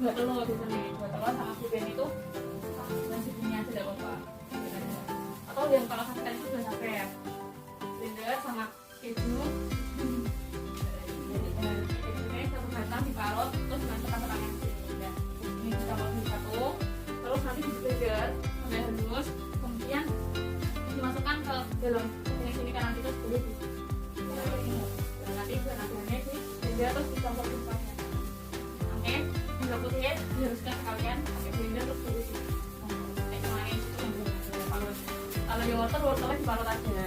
dua telur sama kuben itu segini aja tidak apa-apa. Atau yang kalau sakit itu sudah capek, blender sama keju. Kejunya satu batang diparut, terus dimasukkan ke tangan ya. Ini kita mau satu, terus nanti di blender sampai halus, kemudian dimasukkan ke dalam sini kan nanti terus boleh nanti adonan di blender terus dicampur semuanya. Oke, gula putih dihaluskan sekalian pakai blender terus boleh. Kalau di wortelnya diparut aja.